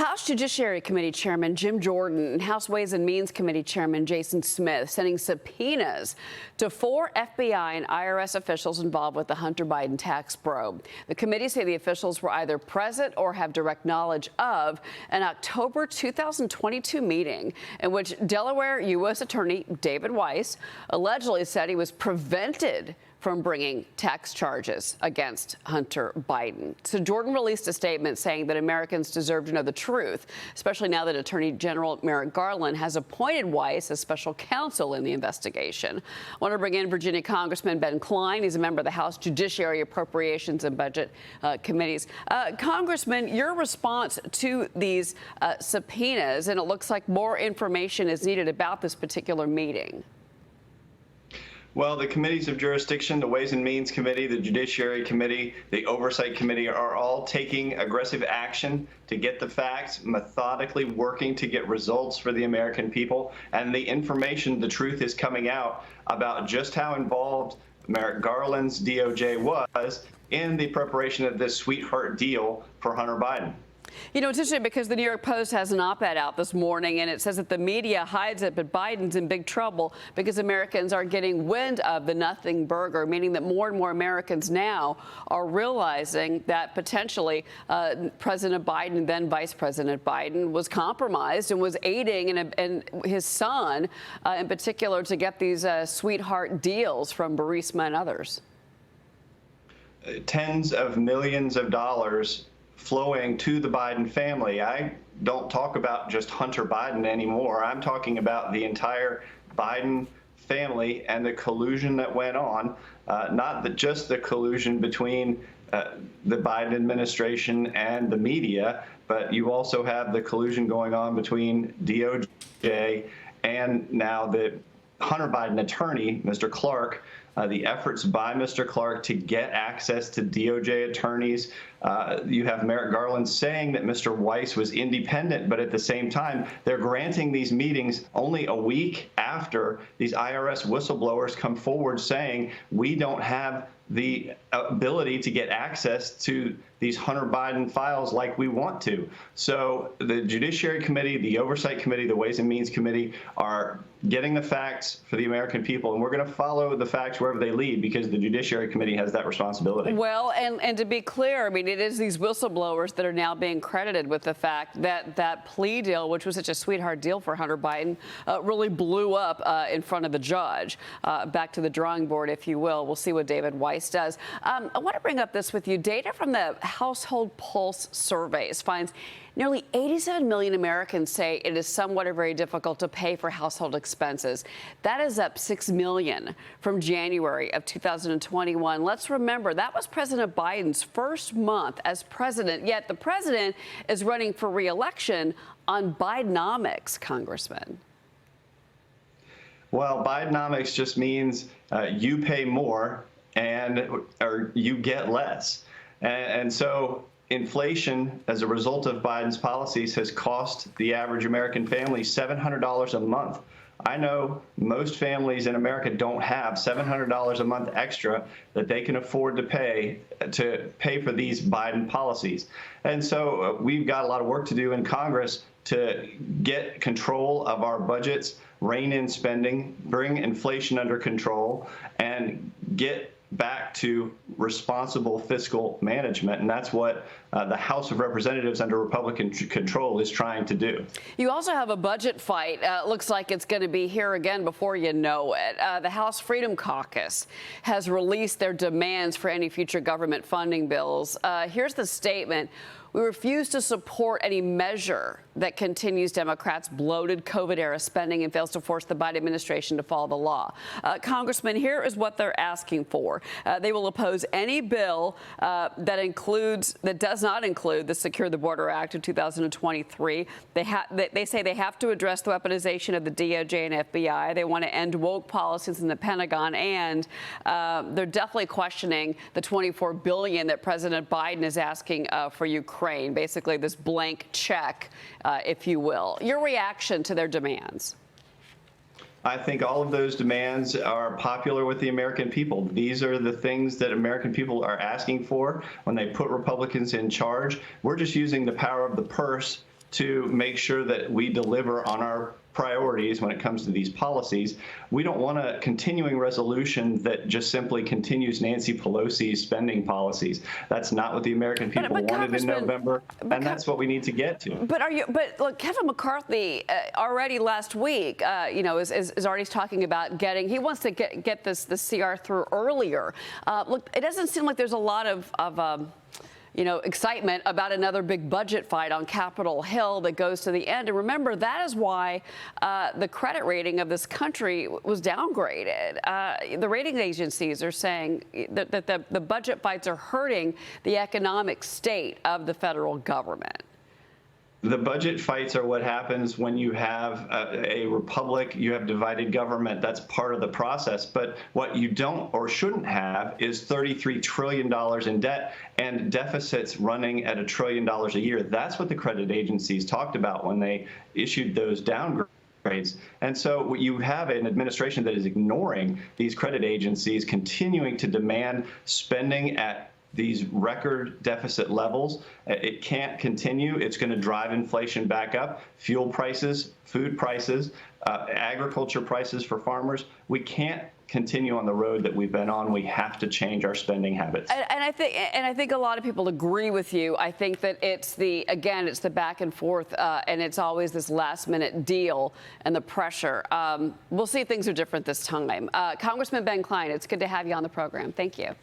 House Judiciary Committee Chairman Jim Jordan and House Ways and Means Committee Chairman Jason Smith sending subpoenas to 4 FBI and IRS officials involved with the Hunter Biden tax probe. The committees say the officials were either present or have direct knowledge of an October 2022 meeting in which Delaware U.S. Attorney David Weiss allegedly said he was prevented from bringing tax charges against Hunter Biden. So Jordan released a statement saying that Americans deserve to know the truth, especially now that Attorney General Merrick Garland has appointed Weiss as special counsel in the investigation. I want to bring in Virginia Congressman Ben Cline. He's a member of the House Judiciary, Appropriations and Budget Committees. Congressman, your response to these subpoenas, and it looks like more information is needed about this particular meeting. Well, the committees of jurisdiction, the Ways and Means Committee, the Judiciary Committee, the Oversight Committee are all taking aggressive action to get the facts, methodically working to get results for the American people. And the information, the truth is coming out about just how involved Merrick Garland's DOJ was in the preparation of this sweetheart deal for Hunter Biden. You know, it's interesting because the New York Post has an op-ed out this morning, and it says that the media hides it, but Biden's in big trouble because Americans are getting wind of the nothing burger, meaning that more and more Americans now are realizing that potentially President Biden, then Vice President Biden, was compromised and was aiding and his son in particular to get these sweetheart deals from Burisma and others. Tens of millions of dollars flowing to the Biden family. I don't talk about just Hunter Biden anymore. I'm talking about the entire Biden family and the collusion that went on, not just the collusion between the Biden administration and the media, but you also have the collusion going on between DOJ and now the Hunter Biden attorney, Mr. Clark, the efforts by Mr. Clark to get access to DOJ attorneys. You have Merrick Garland saying that Mr. Weiss was independent, but at the same time, they're granting these meetings only a week after these IRS whistleblowers come forward saying we don't have the ability to get access to these Hunter Biden files like we want to. So the Judiciary Committee, the Oversight Committee, the Ways and Means Committee are getting the facts for the American people, and we're going to follow the facts wherever they lead because the Judiciary Committee has that responsibility. Well, and to be clear, I mean, it is these whistleblowers that are now being credited with the fact that that plea deal, which was such a sweetheart deal for Hunter Biden, really blew up in front of the judge. Back to the drawing board, if you will. We'll see what David Weiss does. I want to bring up this with you. Data from the Household Pulse surveys finds nearly 87 million Americans say it is somewhat or very difficult to pay for household expenses. That is up 6 million from January of 2021. Let's remember, that was President Biden's first month as president, yet the president is running for re-election on Bidenomics, Congressman. Well, Bidenomics just means you pay more or you get less. And so inflation, as a result of Biden's policies, has cost the average American family $700 a month. I know most families in America don't have $700 a month extra that they can afford to pay for these Biden policies. And so we've got a lot of work to do in Congress to get control of our budgets, rein in spending, bring inflation under control, and get back to responsible fiscal management. And that's what the House of Representatives under Republican control is trying to do. You also have a budget fight. Looks like it's going to be here again before you know it. The House Freedom Caucus has released their demands for any future government funding bills. Here's the statement. We refuse to support any measure that continues Democrats' bloated COVID-era spending and fails to force the Biden administration to follow the law. Congressman, here is what they're asking for. They will oppose any bill that does not include the Secure the Border Act of 2023. They say they have to address the weaponization of the DOJ and FBI. They want to end woke policies in the Pentagon, and they're definitely questioning the $24 billion that President Biden is asking for Ukraine. Basically, this blank check, if you will. Your reaction to their demands? I think all of those demands are popular with the American people. These are the things that American people are asking for when they put Republicans in charge. We're just using the power of the purse to make sure that we deliver on our priorities when it comes to these policies. We don't want a continuing resolution that just simply continues Nancy Pelosi's spending policies. That's not what the American people wanted in November, and that's what we need to get to. But look, Kevin McCarthy already last week, is already talking about he wants to get the CR through earlier. Look, it doesn't seem like there's a lot of excitement about another big budget fight on Capitol Hill that goes to the end. And remember, that is why the credit rating of this country was downgraded. The rating agencies are saying that the budget fights are hurting the economic state of the federal government. The budget fights are what happens when you have a republic, you have divided government. That's part of the process. But what you don't or shouldn't have is $33 trillion in debt and deficits running at $1 trillion a year. That's what the credit agencies talked about when they issued those downgrades. And so you have an administration that is ignoring these credit agencies, continuing to demand spending at these record deficit levels. It can't continue. It's going to drive inflation back up. Fuel prices, food prices, agriculture prices for farmers. We can't continue on the road that we've been on. We have to change our spending habits. And I think a lot of people agree with you. I think that it's the back and forth, and it's always this last minute deal and the pressure. We'll see if things are different this time. Congressman Ben Cline, it's good to have you on the program. Thank you.